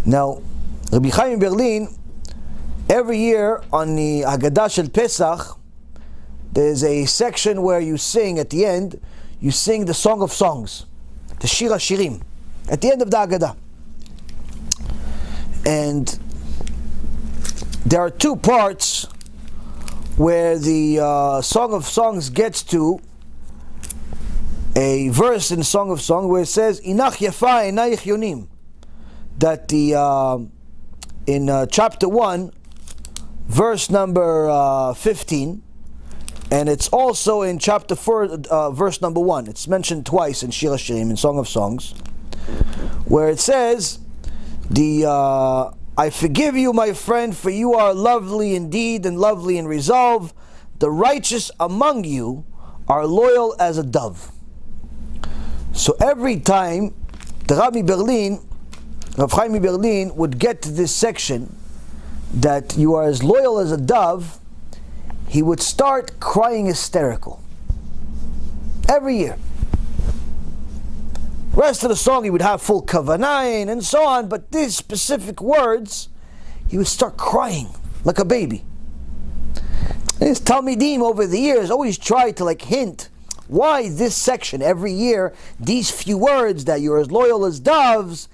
Now, Rabbi Chaim Berlin, every year on the Haggadah Shel Pesach, there's a section where you sing, at the end, you sing the Song of Songs, the Shir HaShirim, at the end of the Haggadah. And there are two parts where the Song of Songs gets to a verse in Song of Songs where it says, Inach yafa enayich yonim, that the in chapter 1, verse number 15, and it's also in chapter 4, verse number 1. It's mentioned twice in Shir HaShirim, in Song of Songs, where it says, I forgive you, my friend, for you are lovely indeed and lovely in resolve. The righteous among you are loyal as a dove. So every time the Rav Chaim Berlin would get to this section, that you are as loyal as a dove, he would start crying hysterical. Every year. Rest of the song he would have full kavanayin and so on, but these specific words, he would start crying like a baby. And his Talmidim over the years always tried to hint why this section every year, these few words that you're as loyal as doves,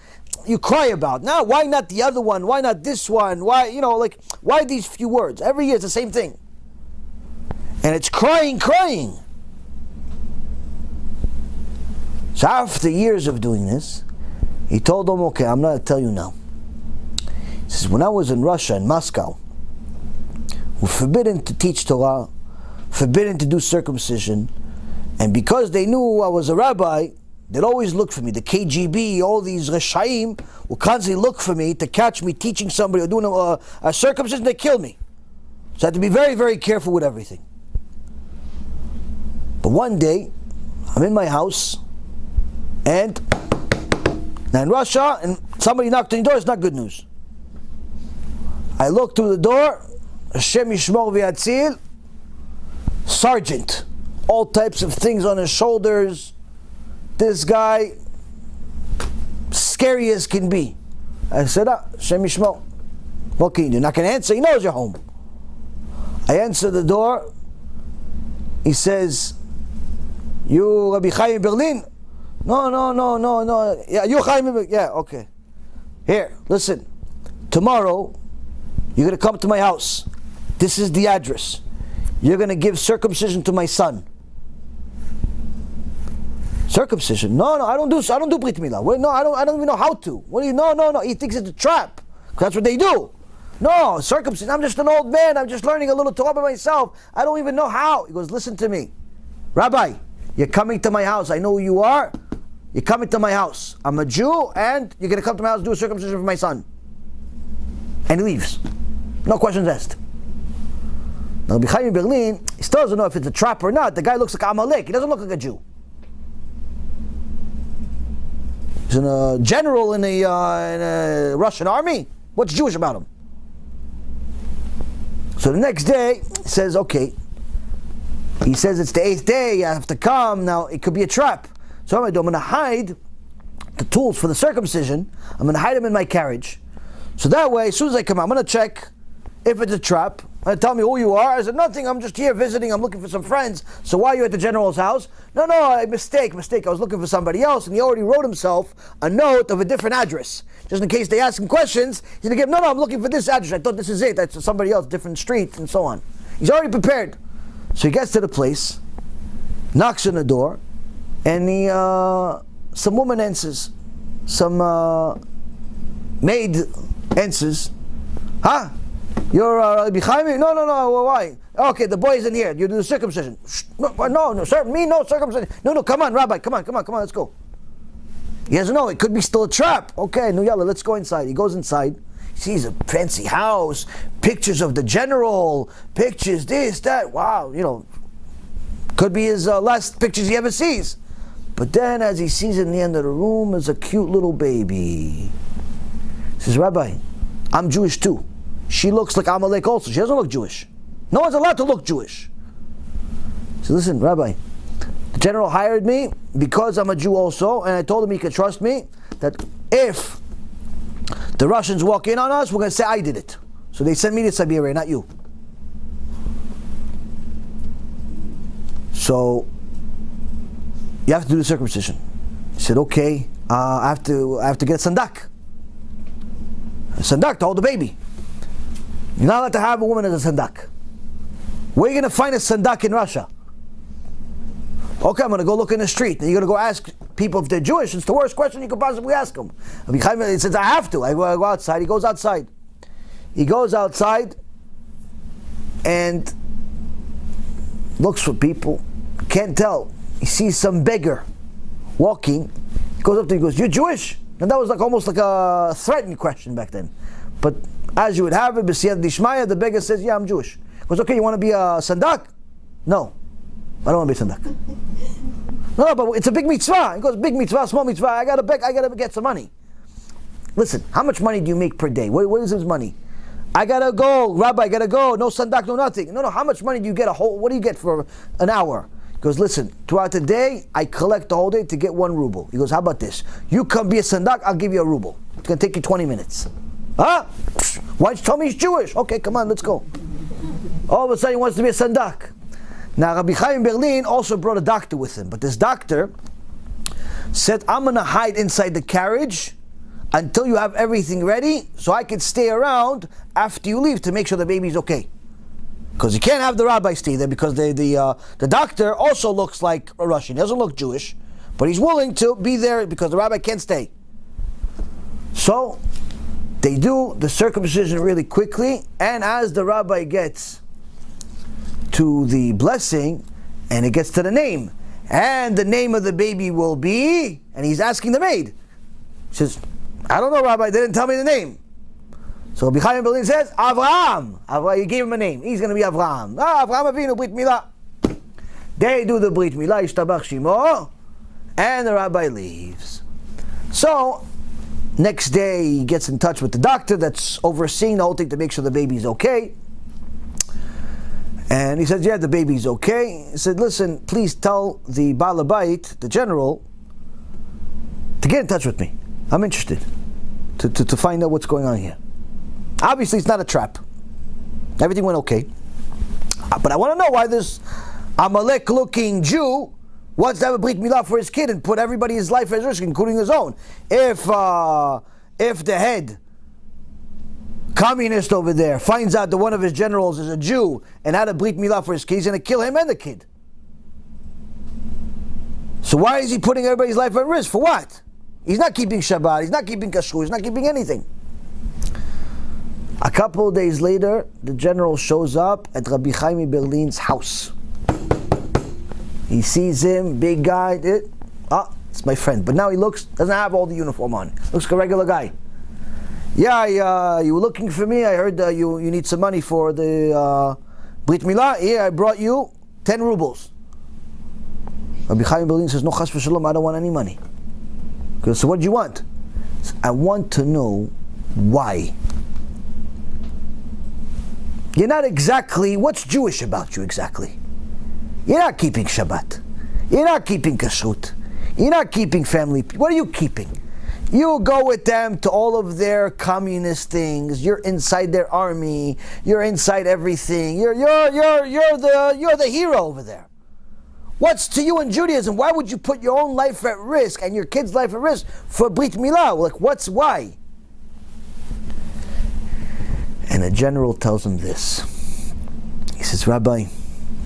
you cry about. Now, why not the other one? Why not this one? Why, why these few words? Every year it's the same thing. And it's crying. So after years of doing this, he told them, okay, I'm going to tell you now. He says, when I was in Russia, in Moscow, we're forbidden to teach Torah, forbidden to do circumcision, and because they knew I was a rabbi, they'd always look for me. The KGB, all these Reshaim, will constantly look for me to catch me teaching somebody or doing a circumcision. They kill me. So I had to be very, very careful with everything. But one day, I'm in my house, and now in Russia, and somebody knocked on the door, it's not good news. I look through the door, Hashem Yishmor V'Yatzil, sergeant, all types of things on his shoulders. This guy, scary as can be. I said, Hashem Yishmor, what can you do? Not going to answer, he knows you're home. I answer the door, he says, you Rabbi Chaim Berlin? No. Yeah, you Chaim. Yeah, okay. Here, listen. Tomorrow, you're going to come to my house. This is the address. You're going to give circumcision to my son. Circumcision? No, I don't do Brit Milah. No, I don't even know how to. What do you? No. He thinks it's a trap. That's what they do. No, circumcision. I'm just an old man. I'm just learning a little Torah by myself. I don't even know how. He goes, listen to me, Rabbi. You're coming to my house. I know who you are. You're coming to my house. I'm a Jew, and you're going to come to my house and do a circumcision for my son. And he leaves. No questions asked. Now, Rabbi Chaim Berlin, he still doesn't know if it's a trap or not. The guy looks like Amalek. He doesn't look like a Jew. He's a general in a Russian army. What's Jewish about him? So the next day, he says, okay. He says it's the 8th day, you have to come. Now, it could be a trap. So what I'm going to hide the tools for the circumcision. I'm going to hide them in my carriage. So that way, as soon as I come out, I'm going to check if it's a trap. Tell me who you are. I said, nothing, I'm just here visiting. I'm looking for some friends. So why are you at the general's house? No, mistake. I was looking for somebody else, and he already wrote himself a note of a different address. Just in case they ask him questions, he's going to give, no, I'm looking for this address. I thought this is it. That's somebody else, different street, and so on. He's already prepared. So he gets to the place, knocks on the door, and some woman answers. Some maid answers. Huh? You're Rabbi Chaim? No, why? Okay, the boy's in here. You do the circumcision. No, sir, me no circumcision. No, come on, Rabbi, come on, let's go. He doesn't know, it could be still a trap. Okay, no, yalla, let's go inside. He goes inside, sees a fancy house, pictures of the general, pictures, this, that, wow, could be his last pictures he ever sees. But then as he sees in the end of the room is a cute little baby. He says, Rabbi, I'm Jewish too. She looks like Amalek also. She doesn't look Jewish. No one's allowed to look Jewish. He says, listen, Rabbi, the general hired me because I'm a Jew also, and I told him he could trust me, that if the Russians walk in on us, we're going to say I did it. So they send me to Siberia, not you. So you have to do the circumcision. He said, okay, I have to get a sandak. A sandak to hold the baby. You're not allowed to have a woman as a sandak. Where are you going to find a sandak in Russia? Okay, I'm going to go look in the street. And you're going to go ask people if they're Jewish. It's the worst question you could possibly ask them. He says, I have to. I go outside. He goes outside. He goes outside and looks for people. Can't tell. He sees some beggar walking. He goes up to him and goes, you're Jewish? And that was like almost like a threatening question back then. But as you would have it, B'siyad Dishmaya, the beggar says, yeah, I'm Jewish. He goes, okay, you want to be a sandak? No. I don't want to be a sandak. No, but it's a big mitzvah. He goes, big mitzvah, small mitzvah. I gotta get some money. Listen, how much money do you make per day? What is his money? I gotta go, Rabbi, I gotta go. No sandak, no nothing. No, how much money do you get what do you get for an hour? He goes, listen, throughout the day, I collect the whole day to get 1 ruble. He goes, how about this? You come be a sandak, I'll give you a ruble. It's gonna take you 20 minutes. Huh? Why don't you tell me he's Jewish? Okay, come on, let's go. All of a sudden he wants to be a sandak. Now Rabbi Chaim Berlin also brought a doctor with him, but this doctor said, I'm going to hide inside the carriage until you have everything ready so I can stay around after you leave to make sure the baby's okay. Because you can't have the rabbi stay there because the doctor also looks like a Russian. He doesn't look Jewish, but he's willing to be there because the rabbi can't stay. So they do the circumcision really quickly, and as the rabbi gets to the blessing, and it gets to the name, and the name of the baby will be, and he's asking the maid. She says, I don't know, Rabbi, they didn't tell me the name. So Rabbi Chaim Berlin says, Avraham. You gave him a name. He's going to be Avraham. Avraham Avinu, Brit Milah. They do the Brit Milah, Ishtabach Shimo, and the rabbi leaves. So next day he gets in touch with the doctor that's overseeing the whole thing to make sure the baby's okay. And he says, yeah, the baby's okay. He said, listen, please tell the Baal Habayit, the general, to get in touch with me. I'm interested to find out what's going on here. Obviously, it's not a trap. Everything went okay. But I want to know why this Amalek-looking Jew wants to have a Brit Milah for his kid and put everybody's life at risk, including his own. If the head communist over there finds out that one of his generals is a Jew and had a Brit Milah for his kid, he's going to kill him and the kid. So why is he putting everybody's life at risk? For what? He's not keeping Shabbat, he's not keeping Kashrut, he's not keeping anything. A couple of days later, the general shows up at Rabbi Chaim Berlin's house. He sees him, big guy. It's my friend. But now he doesn't have all the uniform on. Looks like a regular guy. Yeah, you were looking for me. I heard you need some money for the Brit Milah. Here, I brought you 10 rubles. Rabbi Chaim Berlin says, no, chas v'shalom, I don't want any money. Because, so what do you want? Says, I want to know why. You're not exactly, what's Jewish about you exactly? You're not keeping Shabbat. You're not keeping Kashrut. You're not keeping family. What are you keeping? You go with them to all of their communist things. You're inside their army. You're inside everything. You're the hero over there. What's to you in Judaism? Why would you put your own life at risk and your kid's life at risk for Brit Milah? Like, why? And the general tells him this. He says, Rabbi,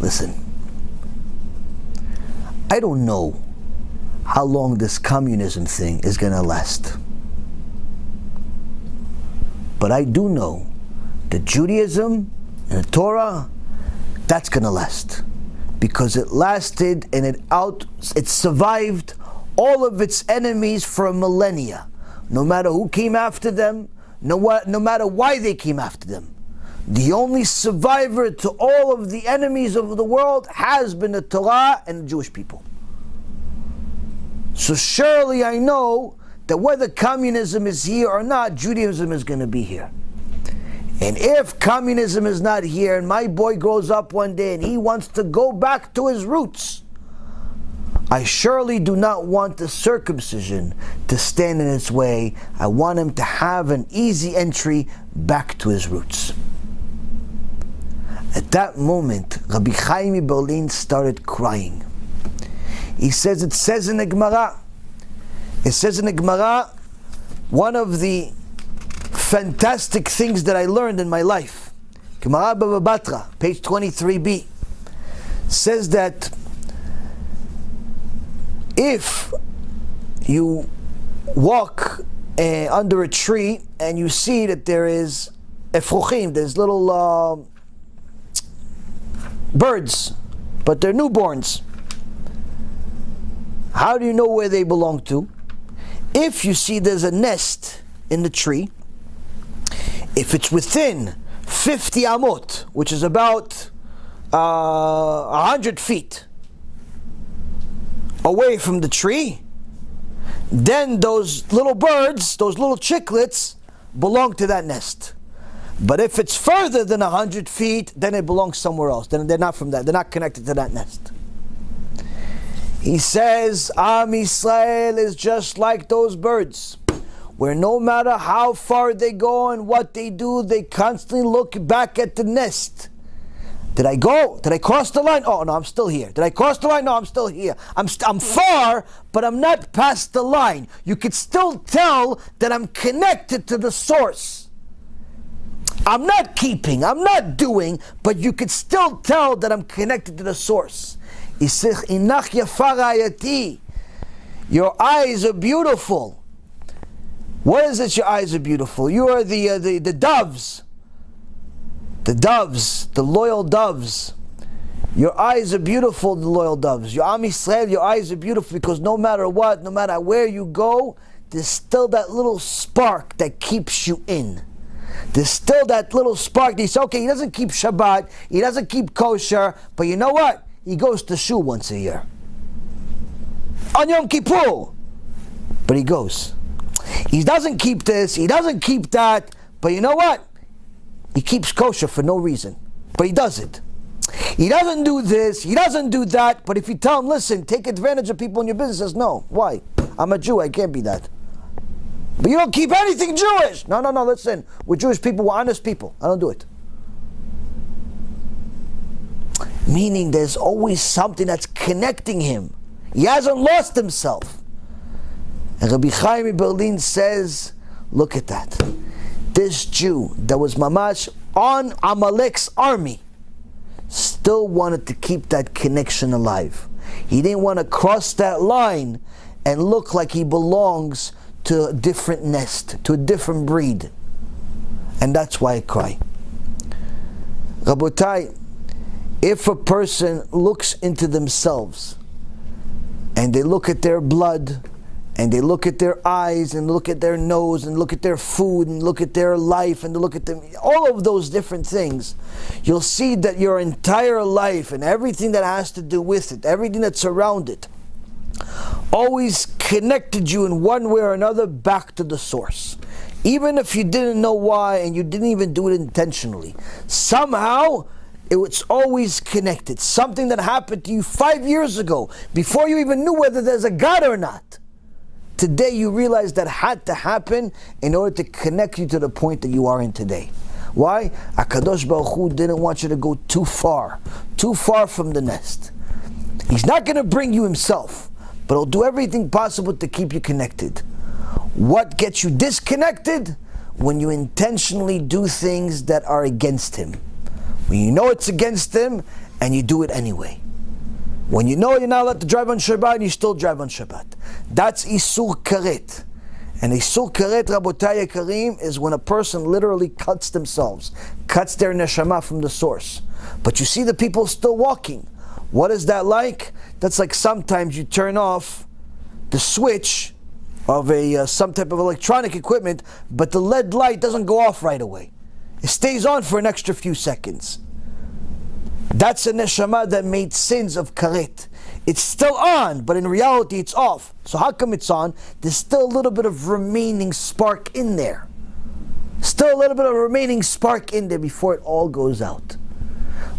listen, I don't know how long this communism thing is going to last. But I do know that Judaism and the Torah, that's going to last. Because it lasted and it survived all of its enemies for millennia. No matter who came after them, no matter why they came after them. The only survivor to all of the enemies of the world has been the Torah and the Jewish people. So surely I know that whether communism is here or not, Judaism is going to be here. And if communism is not here and my boy grows up one day and he wants to go back to his roots, I surely do not want the circumcision to stand in its way. I want him to have an easy entry back to his roots. At that moment, Rabbi Chaim Berlin started crying. He says, it says in the Gemara, one of the fantastic things that I learned in my life, Gemara Bava Batra, page 23b, says that if you walk under a tree and you see that there is efrochim, there's little birds, but they're newborns, how do you know where they belong to? If you see there's a nest in the tree, if it's within 50 amot, which is about 100 feet away from the tree, then those little birds, those little chicklets, belong to that nest. But if it's further than 100 feet, then it belongs somewhere else. Then they're not from that. They're not connected to that nest. He says, Am Yisrael is just like those birds, where no matter how far they go and what they do, they constantly look back at the nest. Did I go? Did I cross the line? Oh no, I'm still here. Did I cross the line? No, I'm still here. I'm far, but I'm not past the line. You could still tell that I'm connected to the source. I'm not keeping, I'm not doing, but you could still tell that I'm connected to the source. Your eyes are beautiful. What is it? Your eyes are beautiful. You are the doves. The doves, the loyal doves. Your eyes are beautiful, the loyal doves. Your Am Yisrael, your eyes are beautiful because no matter what, no matter where you go, there's still that little spark that keeps you in. There's still that little spark. He says, okay, he doesn't keep Shabbat, he doesn't keep kosher, but you know what? He goes to shul once a year. On Yom Kippur. But he goes. He doesn't keep this, he doesn't keep that, but you know what? He keeps kosher for no reason, but he does it. He doesn't do this, he doesn't do that, but if you tell him, listen, take advantage of people in your business, he says, no, why? I'm a Jew, I can't be that. But you don't keep anything Jewish. No, listen, we're Jewish people, we're honest people. I don't do it. Meaning there's always something that's connecting him. He hasn't lost himself. And Rabbi Chaim Berlin says, look at that. This Jew that was mamash on Amalek's army still wanted to keep that connection alive. He didn't want to cross that line and look like he belongs to a different nest, to a different breed. And that's why I cry. Rabotai, if a person looks into themselves and they look at their blood and they look at their eyes and look at their nose and look at their food and look at their life and look at them, all of those different things, you'll see that your entire life and everything that has to do with it, everything that's around it, always connected you in one way or another back to the source. Even if you didn't know why and you didn't even do it intentionally, somehow it was always connected. Something that happened to you 5 years ago, before you even knew whether there's a God or not. Today you realize that had to happen in order to connect you to the point that you are in today. Why? HaKadosh Baruch Hu didn't want you to go too far from the nest. He's not going to bring you himself, but he'll do everything possible to keep you connected. What gets you disconnected? When you intentionally do things that are against him. When you know it's against him and you do it anyway. When you know you're not allowed to drive on Shabbat, you still drive on Shabbat. That's Isur Karet. And Isur Karet, Rabotai Karim, is when a person literally cuts themselves, cuts their neshama from the source. But you see the people still walking. What is that like? That's like sometimes you turn off the switch of some type of electronic equipment, but the LED light doesn't go off right away. It stays on for an extra few seconds. That's a neshama that made sins of karet. It's still on, but in reality it's off. So how come it's on? There's still a little bit of remaining spark in there. Still a little bit of remaining spark in there before it all goes out.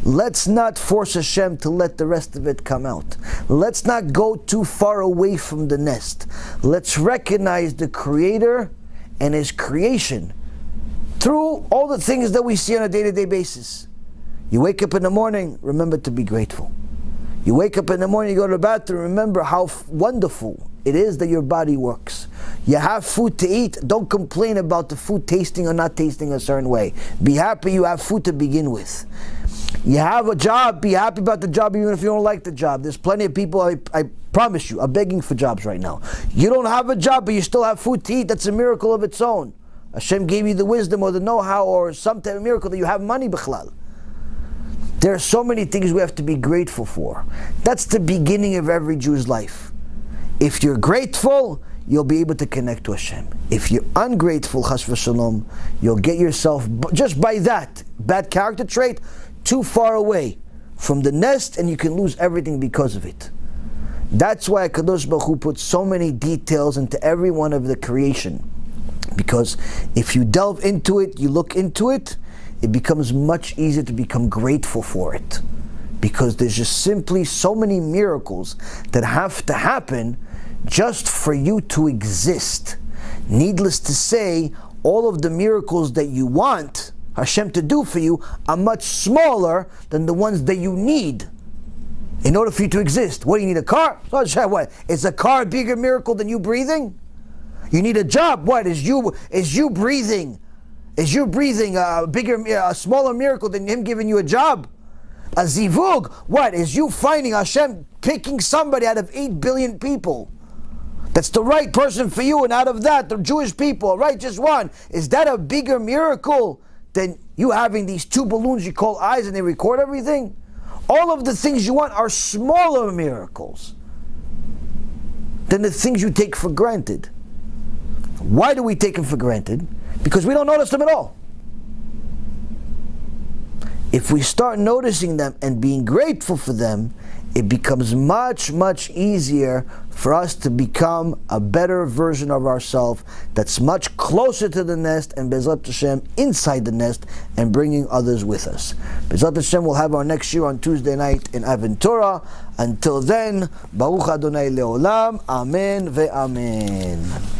Let's not force Hashem to let the rest of it come out. Let's not go too far away from the nest. Let's recognize the Creator and His creation through all the things that we see on a day-to-day basis. You wake up in the morning, remember to be grateful. You wake up in the morning, you go to the bathroom, remember how wonderful it is that your body works. You have food to eat, don't complain about the food tasting or not tasting a certain way. Be happy you have food to begin with. You have a job, be happy about the job even if you don't like the job. There's plenty of people, I promise you, are begging for jobs right now. You don't have a job but you still have food to eat, that's a miracle of its own. Hashem gave you the wisdom or the know-how or some type of miracle that you have money bichlal. There are so many things we have to be grateful for. That's the beginning of every Jew's life. If you're grateful, you'll be able to connect to Hashem. If you're ungrateful, chas v'shalom, you'll get yourself, just by that bad character trait, too far away from the nest and you can lose everything because of it. That's why HaKadosh Baruch Hu put so many details into every one of the creation. Because if you delve into it, you look into it, it becomes much easier to become grateful for it. Because there's just simply so many miracles that have to happen just for you to exist. Needless to say, all of the miracles that you want Hashem to do for you are much smaller than the ones that you need in order for you to exist. What do you need, a car? What? Is a car a bigger miracle than you breathing? You need a job. What? Is you breathing? Is you breathing a smaller miracle than Him giving you a job? A zivug. What? Is you finding Hashem picking somebody out of 8 billion people that's the right person for you, and out of that, the Jewish people, right, just one. Is that a bigger miracle than you having these 2 balloons you call eyes and they record everything? All of the things you want are smaller miracles than the things you take for granted. Why do we take them for granted? Because we don't notice them at all. If we start noticing them and being grateful for them, it becomes much, much easier for us to become a better version of ourselves that's much closer to the nest and Bezrat Hashem inside the nest and bringing others with us. Bezrat Hashem will have our next year on Tuesday night in Torah. Until then, Baruch Adonai Leolam, Amen ve'amen.